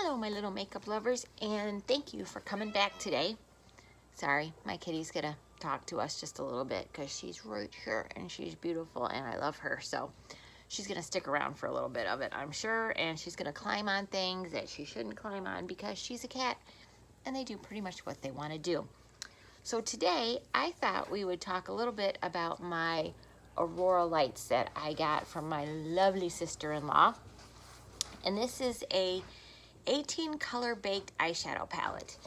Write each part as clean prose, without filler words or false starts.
Hello, my little makeup lovers, and thank you for coming back today. Sorry, my kitty's gonna talk to us just a little bit because she's right here and she's beautiful and I love her. So she's gonna stick around for a little bit of it, I'm sure, and she's gonna climb on things that she shouldn't climb on because she's a cat and they do pretty much what they want to do. So today I thought we would talk a little bit about my Aurora lights that I got from my lovely sister-in-law. And this is a 18 color baked eyeshadow palette,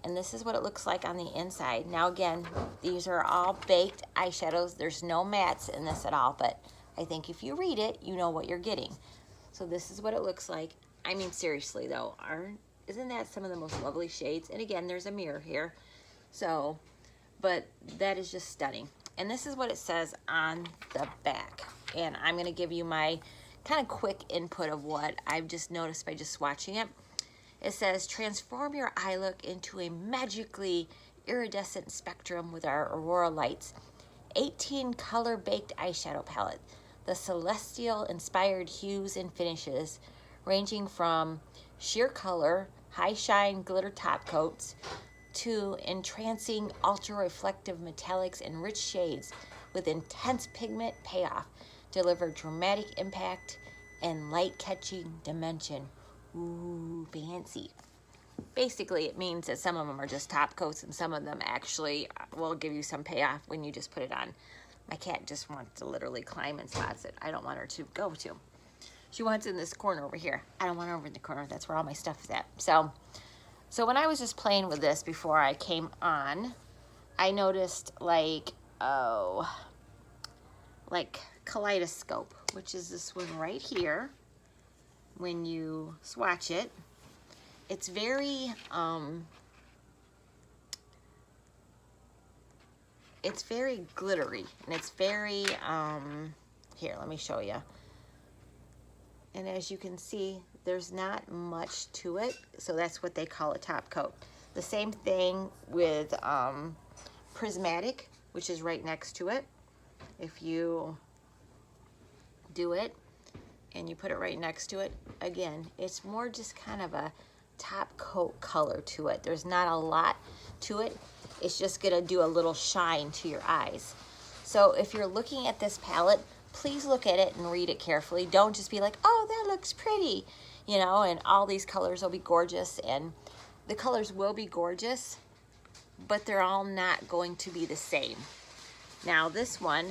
and this is what it looks like on the inside. Now again, these are all baked eyeshadows. There's no mattes in this at all, but I think if you read it, you know what you're getting. So this is what it looks like. I mean, seriously though, isn't that some of the most lovely shades? And again, there's a mirror here, so, but that is just stunning. And this is what it says on the back, and I'm going to give you my kind of quick input of what I've just noticed by just swatching it. It says, transform your eye look into a magically iridescent spectrum with our Aurora lights. 18 color baked eyeshadow palette. The celestial inspired hues and finishes ranging from sheer color, high shine glitter top coats to entrancing ultra reflective metallics and rich shades with intense pigment payoff. Deliver dramatic impact and light catching dimension. Ooh, fancy. Basically, it means that some of them are just top coats and some of them actually will give you some payoff when you just put it on. My cat just wants to literally climb in spots that I don't want her to go to. She wants in this corner over here. I don't want her over in the corner. That's where all my stuff is at. So when I was just playing with this before I came on, I noticed like kaleidoscope, which is this one right here. When you swatch it, it's very glittery, and it's very here, let me show you. And as you can see, there's not much to it, so that's what they call a top coat. The same thing with prismatic, which is right next to it. If you do it and you put it right next to it, again, it's more just kind of a top coat color to it. There's not a lot to it. It's just gonna do a little shine to your eyes. So if you're looking at this palette, please look at it and read it carefully. Don't just be like, oh, that looks pretty, you know, and all these colors will be gorgeous, and the colors will be gorgeous, but they're all not going to be the same. Now this one,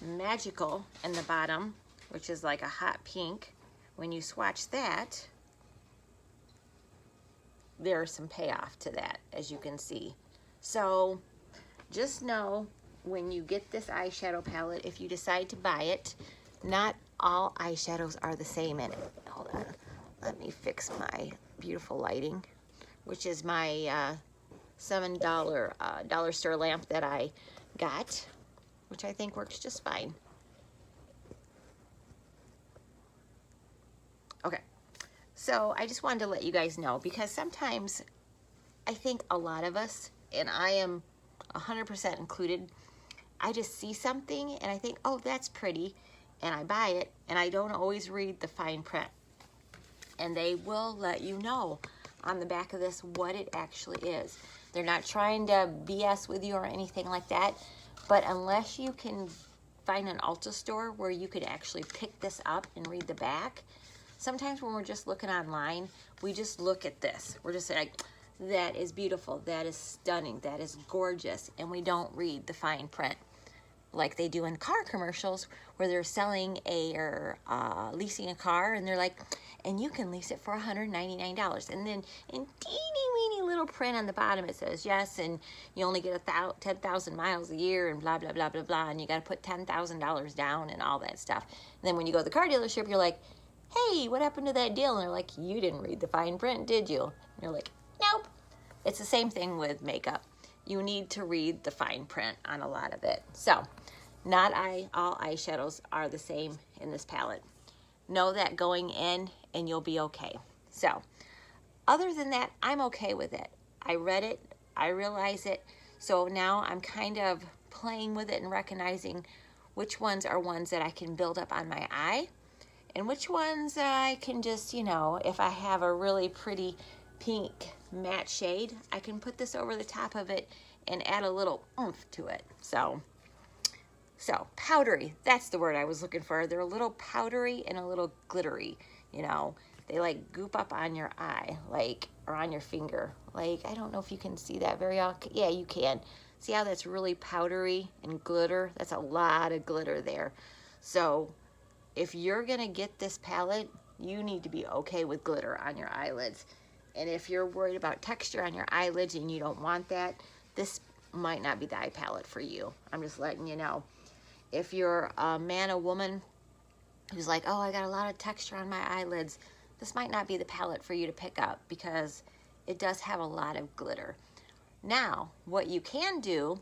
magical in the bottom, which is like a hot pink, when you swatch that, there's some payoff to that, as you can see. So just know when you get this eyeshadow palette, if you decide to buy it, not all eyeshadows are the same in it. Hold on, let me fix my beautiful lighting, which is my $7 dollar store lamp that I got, which I think works just fine. Okay, so I just wanted to let you guys know, because sometimes I think a lot of us, and I am 100% included, I just see something and I think, oh, that's pretty, and I buy it, and I don't always read the fine print. And they will let you know on the back of this what it actually is. They're not trying to BS with you or anything like that, but unless you can find an Ulta store where you could actually pick this up and read the back, sometimes when we're just looking online, we just look at this. We're just like, that is beautiful, that is stunning, that is gorgeous, and we don't read the fine print like they do in car commercials where they're selling or leasing a car, and they're like, and you can lease it for $199. And then in teeny weeny little print on the bottom it says, yes, and you only get 10,000 miles a year and blah, blah, blah, blah, blah, and you got to put $10,000 down and all that stuff. And then when you go to the car dealership, you're like, hey, what happened to that deal? And they're like, you didn't read the fine print, did you? And you're like, nope. It's the same thing with makeup. You need to read the fine print on a lot of it. So, not all eyeshadows are the same in this palette. Know that going in, and you'll be okay. So, other than that, I'm okay with it. I read it, I realize it, so now I'm kind of playing with it and recognizing which ones are ones that I can build up on my eye, and which ones I can just, you know, if I have a really pretty pink matte shade, I can put this over the top of it and add a little oomph to it. So powdery, that's the word I was looking for. They're a little powdery and a little glittery, you know. They like goop up on your eye, like, or on your finger. Like, I don't know if you can see that very well. Yeah, you can. See how that's really powdery and glitter? That's a lot of glitter there. So if you're gonna get this palette, you need to be okay with glitter on your eyelids. And if you're worried about texture on your eyelids and you don't want that, this might not be the eye palette for you. I'm just letting you know. If you're a man or woman who's like, oh, I got a lot of texture on my eyelids, this might not be the palette for you to pick up because it does have a lot of glitter. Now, what you can do,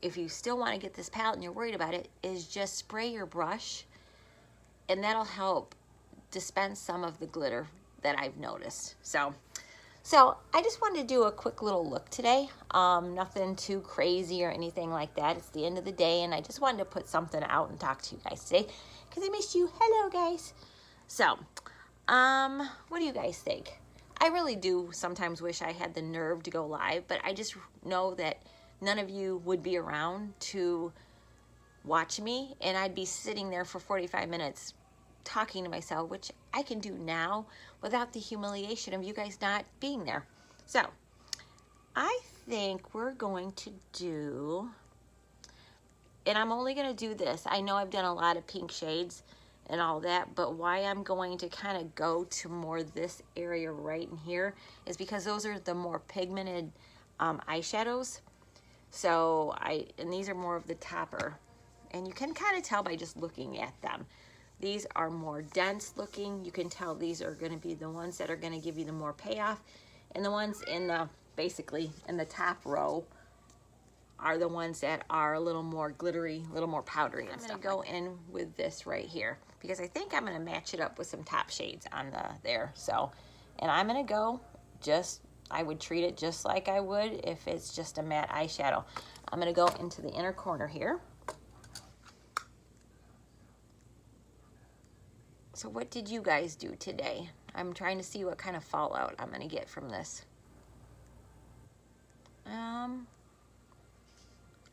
if you still want to get this palette and you're worried about it, is just spray your brush, and that'll help dispense some of the glitter that I've noticed. So I just wanted to do a quick little look today. Nothing too crazy or anything like that. It's the end of the day, and I just wanted to put something out and talk to you guys today because I missed you. Hello, guys. So, what do you guys think? I really do sometimes wish I had the nerve to go live, but I just know that none of you would be around to watch me, and I'd be sitting there for 45 minutes talking to myself, which I can do now without the humiliation of you guys not being there. So I think we're going to do, and I'm only going to do this. I know I've done a lot of pink shades and all that, but why I'm going to kind of go to more this area right in here is because those are the more pigmented eyeshadows. So and these are more of the topper, and you can kind of tell by just looking at them. These are more dense looking. You can tell these are going to be the ones that are going to give you the more payoff, and the ones in the, basically in the top row, are the ones that are a little more glittery, a little more powdery and stuff. I'm going to go in with this right here because I think I'm going to match it up with some top shades on there. So, and I'm going to go just, I would treat it just like I would if it's just a matte eyeshadow. I'm going to go into the inner corner here. So what did you guys do today? I'm trying to see what kind of fallout I'm going to get from this.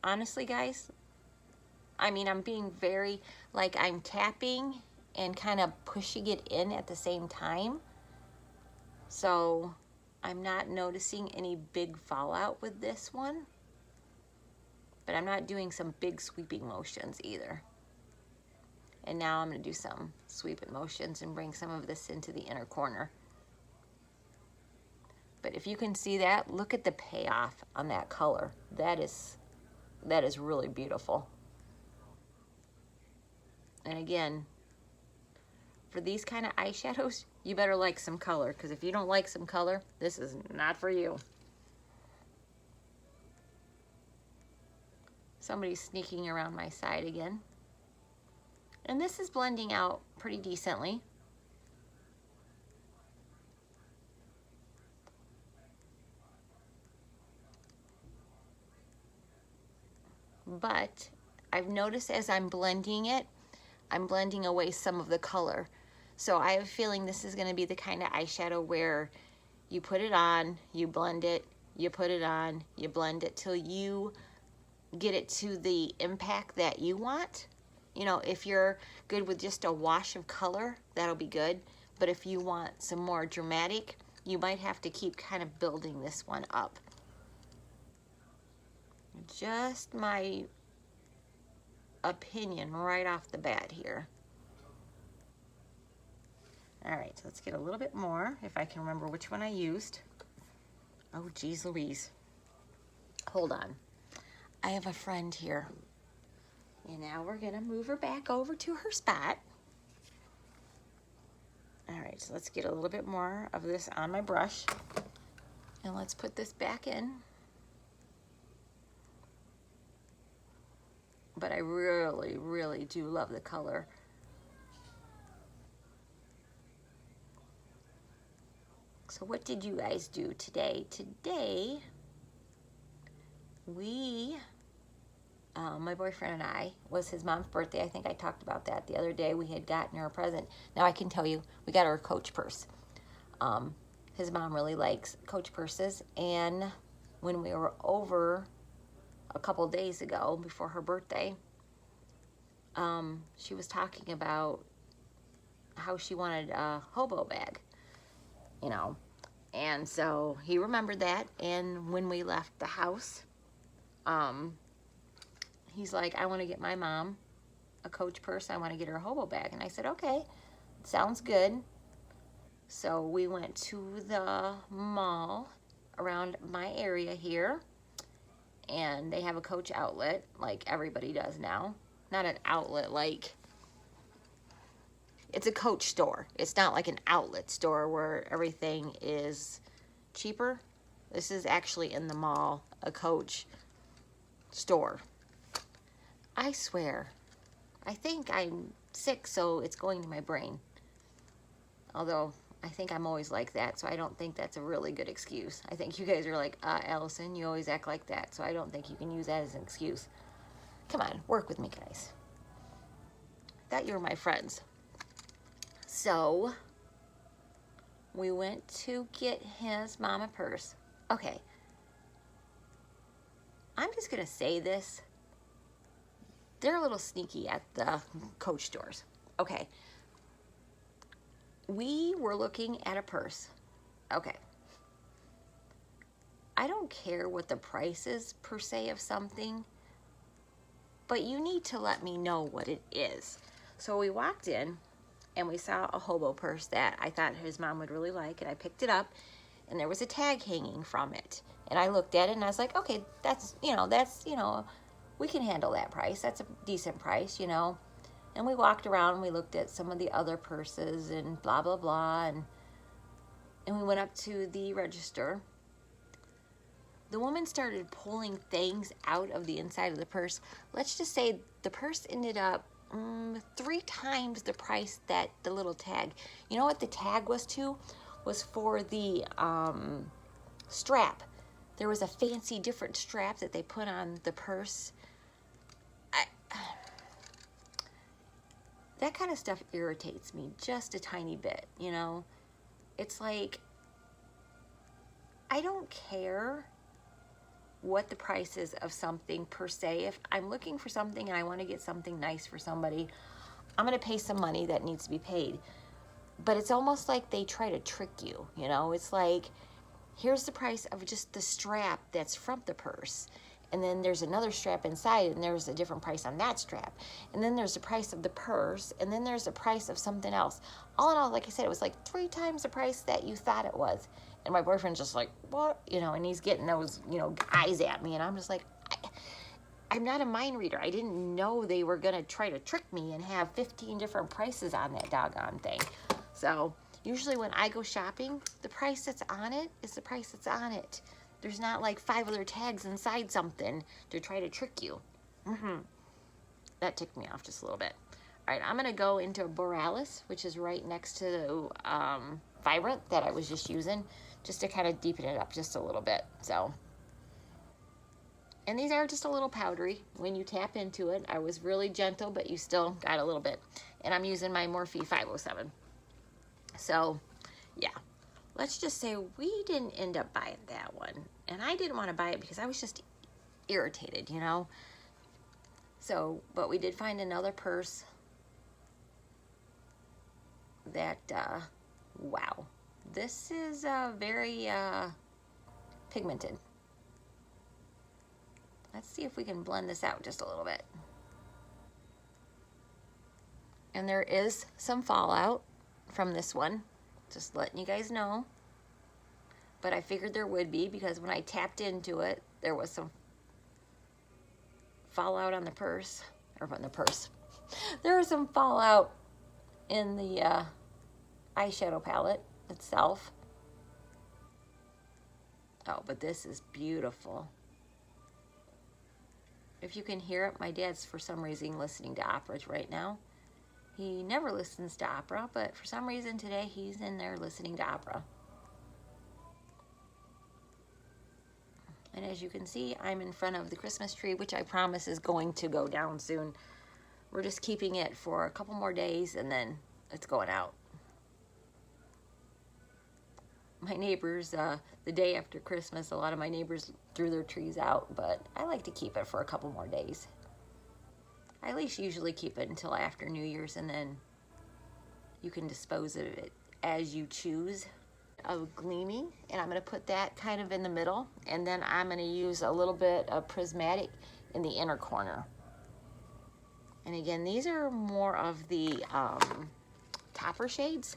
Honestly, guys, I mean, I'm being very, like, I'm tapping and kind of pushing it in at the same time. So I'm not noticing any big fallout with this one. But I'm not doing some big sweeping motions either. And now I'm going to do some sweeping motions and bring some of this into the inner corner. But if you can see that, look at the payoff on that color. That is really beautiful. And again, for these kind of eyeshadows, you better like some color, because if you don't like some color, this is not for you. Somebody's sneaking around my side again. And this is blending out pretty decently. But I've noticed as I'm blending it, I'm blending away some of the color. So I have a feeling this is going to be the kind of eyeshadow where you put it on, you blend it, you put it on, you blend it till you get it to the impact that you want. You know, if you're good with just a wash of color, that'll be good. But if you want some more dramatic, you might have to keep kind of building this one up. Just my opinion right off the bat here. All right, so let's get a little bit more, if I can remember which one I used. Oh, geez Louise. Hold on. I have a friend here. And now we're going to move her back over to her spot. All right, so let's get a little bit more of this on my brush. And let's put this back in. But I really, really do love the color. So what did you guys do today? Today, we my boyfriend and I, was his mom's birthday. I think I talked about that the other day. We had gotten her a present. Now I can tell you, we got her a Coach purse. His mom really likes Coach purses, and when we were over a couple days ago before her birthday, she was talking about how she wanted a hobo bag, you know. And so he remembered that, and when we left the house, he's like, I want to get my mom a Coach purse. I want to get her a hobo bag. And I said, okay, sounds good. So we went to the mall around my area here, and they have a Coach outlet like everybody does now. Not an outlet like, it's a Coach store. It's not like an outlet store where everything is cheaper. This is actually in the mall, a Coach store. I swear, I think I'm sick, so it's going to my brain. Although, I think I'm always like that, so I don't think that's a really good excuse. I think you guys are like, Allison, you always act like that, so I don't think you can use that as an excuse. Come on, work with me, guys. I thought you were my friends. So, we went to get his mom a purse. Okay. I'm just going to say this. They're a little sneaky at the Coach stores. Okay. We were looking at a purse. Okay. I don't care what the price is per se of something, but you need to let me know what it is. So we walked in and we saw a hobo purse that I thought his mom would really like, and I picked it up, and there was a tag hanging from it. And I looked at it and I was like, okay, that's, we can handle that price. That's a decent price, And we walked around and we looked at some of the other purses and blah, blah, blah. And we went up to the register. The woman started pulling things out of the inside of the purse. Let's just say the purse ended up 3 times the price that the little tag. You know what the tag was to? Was for the strap. There was a fancy different strap that they put on the purse. That kind of stuff irritates me just a tiny bit, It's like, I don't care what the price is of something per se. If I'm looking for something and I want to get something nice for somebody, I'm going to pay some money that needs to be paid. But it's almost like they try to trick you, It's like, here's the price of just the strap that's from the purse. And then there's another strap inside, and there's a different price on that strap. And then there's the price of the purse, and then there's the price of something else. All in all, like I said, it was like 3 times the price that you thought it was. And my boyfriend's just like, what? And he's getting those, eyes at me. And I'm just like, I'm not a mind reader. I didn't know they were going to try to trick me and have 15 different prices on that doggone thing. So usually when I go shopping, the price that's on it is the price that's on it. There's not like 5 other tags inside something to try to trick you. That ticked me off just a little bit. All right, I'm going to go into Borealis, which is right next to the Vibrant that I was just using, just to kind of deepen it up just a little bit. So, and these are just a little powdery. When you tap into it, I was really gentle, but you still got a little bit. And I'm using my Morphe 507. So, yeah. Let's just say we didn't end up buying that one. And I didn't want to buy it because I was just irritated, So, but we did find another purse that, wow. This is very pigmented. Let's see if we can blend this out just a little bit. And there is some fallout from this one. Just letting you guys know. But I figured there would be because when I tapped into it, there was some fallout on the purse. Or on the purse. There was some fallout in the eyeshadow palette itself. Oh, but this is beautiful. If you can hear it, my dad's for some reason listening to operas right now. He never listens to opera, but for some reason today he's in there listening to opera. And as you can see, I'm in front of the Christmas tree, which I promise is going to go down soon. We're just keeping it for a couple more days and then it's going out. My neighbors, the day after Christmas, a lot of my neighbors threw their trees out, but I like to keep it for a couple more days. I at least usually keep it until after New Year's, and then you can dispose of it as you choose. Of gleaming, and I'm going to put that kind of in the middle, and then I'm going to use a little bit of prismatic in the inner corner. And again, these are more of the topper shades.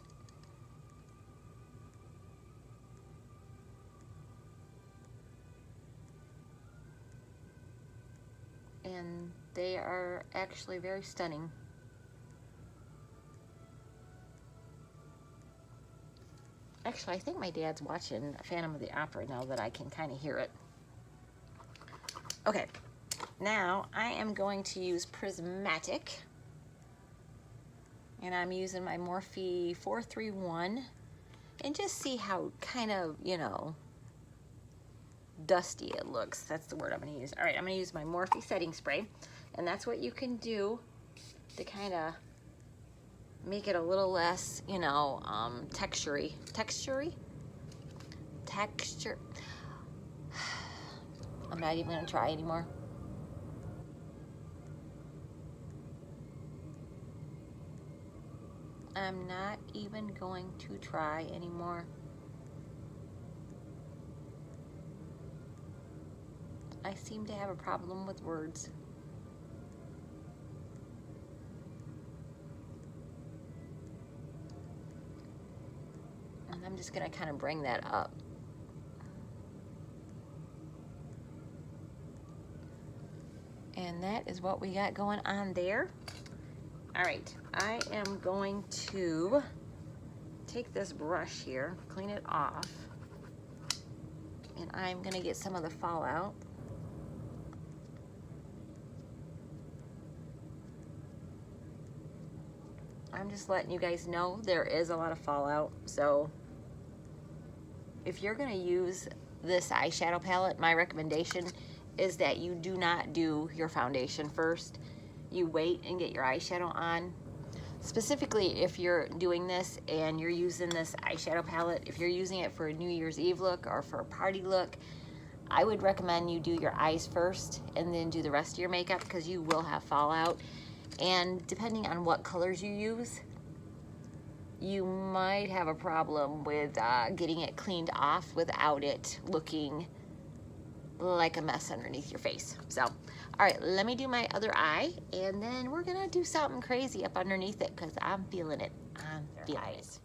And they are actually very stunning. Actually, I think my dad's watching Phantom of the Opera now that I can kind of hear it. Okay, now I am going to use prismatic. And I'm using my Morphe 431. And just see how kind of, you know, dusty it looks. That's the word I'm going to use. All right, I'm going to use my Morphe setting spray, and that's what you can do to kind of make it a little less, you know, texture. I'm not even going to try anymore. I'm not even going to try anymore. I seem to have a problem with words. And I'm just gonna kind of bring that up. And that is what we got going on there. All right, I am going to take this brush here, clean it off, and I'm gonna get some of the fallout. I'm just letting you guys know there is a lot of fallout. So if you're gonna use this eyeshadow palette, my recommendation is that you do not do your foundation first. You wait and get your eyeshadow on. Specifically, if you're doing this and you're using this eyeshadow palette, if you're using it for a New Year's Eve look or for a party look, I would recommend you do your eyes first and then do the rest of your makeup, because you will have fallout. And depending on what colors you use, you might have a problem with getting it cleaned off without it looking like a mess underneath your face. So, all right, let me do my other eye, and then we're gonna do something crazy up underneath it, because I'm feeling it. I'm feeling it.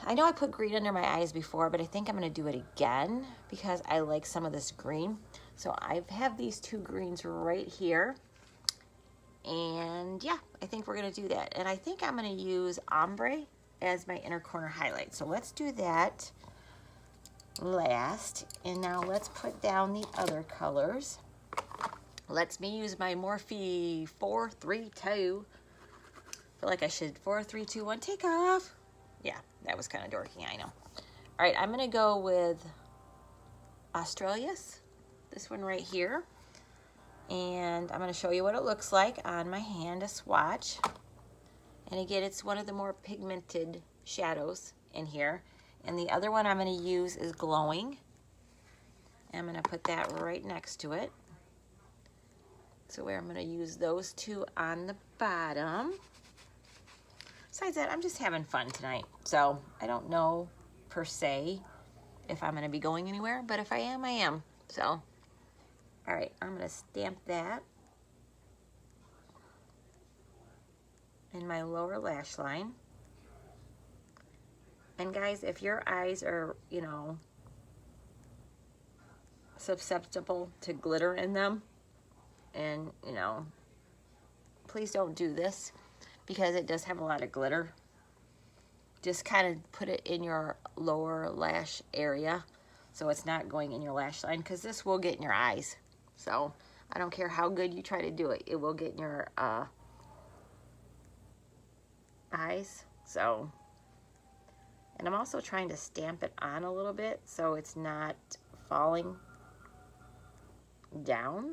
I know I put green under my eyes before, but I think I'm gonna do it again because I like some of this green. So I have these two greens right here. And yeah, I think we're gonna do that. And I think I'm gonna use ombre as my inner corner highlight. So let's do that last. And now let's put down the other colors. Let me use my Morphe 432. I feel like I should 4, 3, 2, 1, take off. Yeah, that was kind of dorky, I know. All right, I'm gonna go with Australis, this one right here. And I'm going to show you what it looks like on my hand, a swatch. And again, it's one of the more pigmented shadows in here. And the other one I'm going to use is Glowing. And I'm going to put that right next to it. So where I'm going to use those two on the bottom. Besides that, I'm just having fun tonight. So I don't know per se if I'm going to be going anywhere, but if I am, I am. So. All right, I'm gonna stamp that in my lower lash line. And guys, if your eyes are, you know, susceptible to glitter in them, and, you know, please don't do this because it does have a lot of glitter. Just kind of put it in your lower lash area so it's not going in your lash line, because this will get in your eyes. So I don't care how good you try to do it, it will get in your eyes. And I'm also trying to stamp it on a little bit so it's not falling down.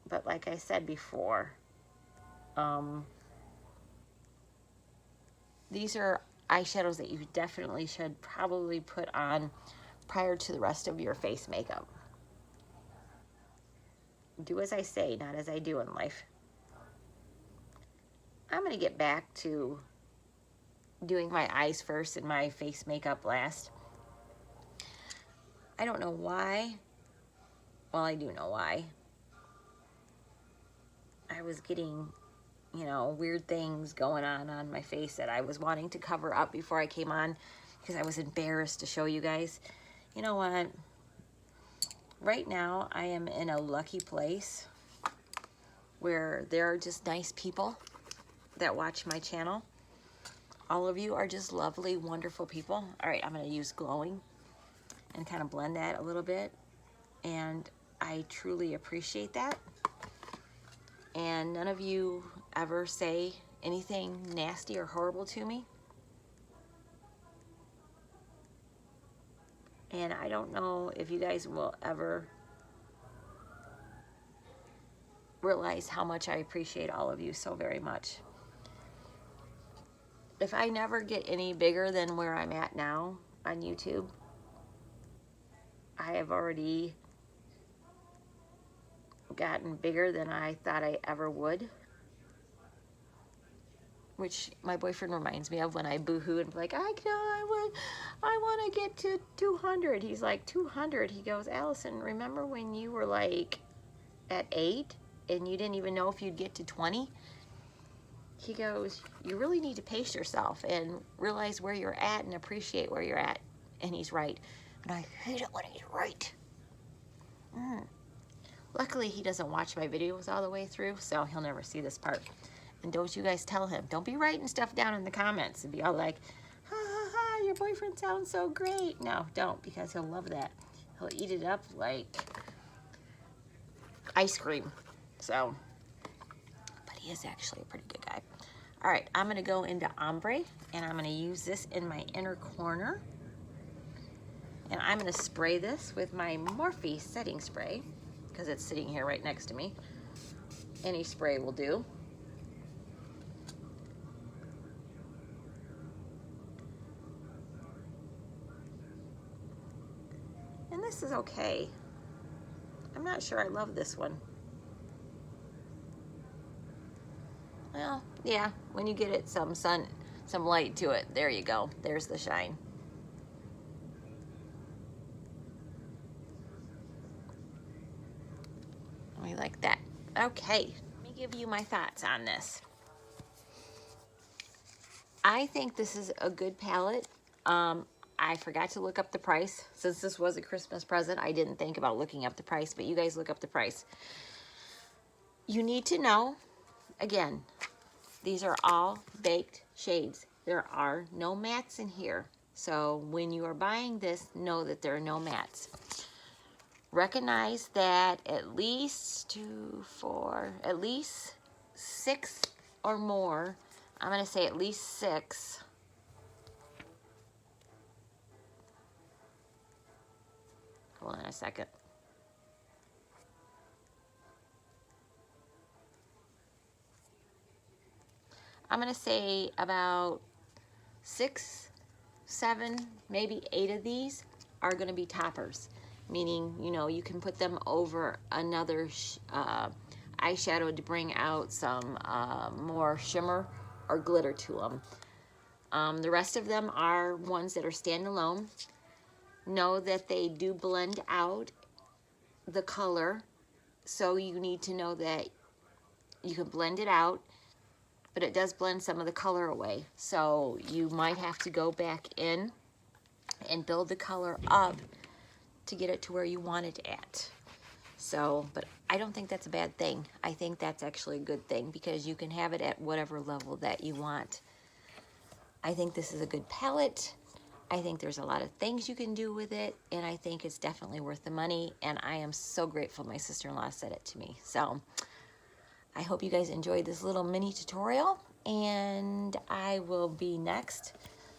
But like I said before, these are eyeshadows that you definitely should probably put on prior to the rest of your face makeup. Do as I say, not as I do in life. I'm going to get back to doing my eyes first and my face makeup last. I don't know why. Well, I do know why. I was getting, you know, weird things going on my face that I was wanting to cover up before I came on because I was embarrassed to show you guys. You know what? Right now, I am in a lucky place where there are just nice people that watch my channel. All of you are just lovely, wonderful people. All right, I'm going to use glowing and kind of blend that a little bit. And I truly appreciate that. And none of you ever say anything nasty or horrible to me. And I don't know if you guys will ever realize how much I appreciate all of you so very much. If I never get any bigger than where I'm at now on YouTube, I have already gotten bigger than I thought I ever would. Which my boyfriend reminds me of when I boohoo and be like, I want to get to 200. He's like, 200? He goes, Allison, remember when you were like at 8 and you didn't even know if you'd get to 20? He goes, you really need to pace yourself and realize where you're at and appreciate where you're at. And he's right. And I hate it when he's right. Luckily, he doesn't watch my videos all the way through, so he'll never see this part. And don't you guys tell him. Don't be writing stuff down in the comments and be all like, ha ha ha, your boyfriend sounds so great. No, don't, because he'll love that. He'll eat it up like ice cream. So, but he is actually a pretty good guy. All right, I'm going to go into ombre, and I'm going to use this in my inner corner. And I'm going to spray this with my Morphe setting spray, because it's sitting here right next to me. Any spray will do. And this is okay. I'm not sure I love this one. Well, yeah, when you get it some sun, some light to it, there you go. There's the shine. We like that. Okay, let me give you my thoughts on this. I think this is a good palette. I forgot to look up the price. Since this was a Christmas present, I didn't think about looking up the price, but you guys look up the price. You need to know, again, these are all baked shades. There are no mattes in here. So when you are buying this, know that there are no mattes. Recognize that at least at least 6 or more, I'm going to say at least 6. Hold on a second. I'm going to say about 6, 7, maybe 8 of these are going to be toppers. Meaning, you know, you can put them over another eyeshadow to bring out some more shimmer or glitter to them. The rest of them are ones that are standalone. Know that they do blend out the color, so you need to know that you can blend it out, but it does blend some of the color away. So you might have to go back in and build the color up to get it to where you want it at. So, but I don't think that's a bad thing. I think that's actually a good thing because you can have it at whatever level that you want. I think this is a good palette. I think there's a lot of things you can do with it, and I think it's definitely worth the money, and I am so grateful my sister-in-law said it to me. So I hope you guys enjoyed this little mini tutorial, and I will be next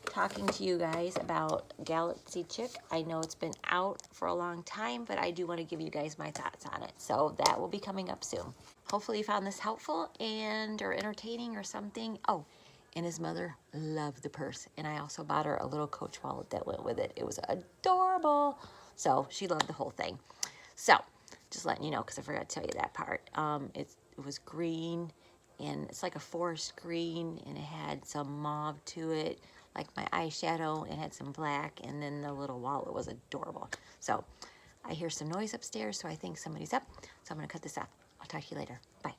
talking to you guys about Galaxy Chick. I know it's been out for a long time, but I do want to give you guys my thoughts on it. So that will be coming up soon. Hopefully you found this helpful and or entertaining or something. Oh, and his mother loved the purse. And I also bought her a little Coach wallet that went with it. It was adorable. So she loved the whole thing. So just letting you know, because I forgot to tell you that part. It was green, and it's like a forest green, and it had some mauve to it, like my eyeshadow. It had some black, and then the little wallet was adorable. So I hear some noise upstairs, so I think somebody's up. So I'm going to cut this off. I'll talk to you later. Bye.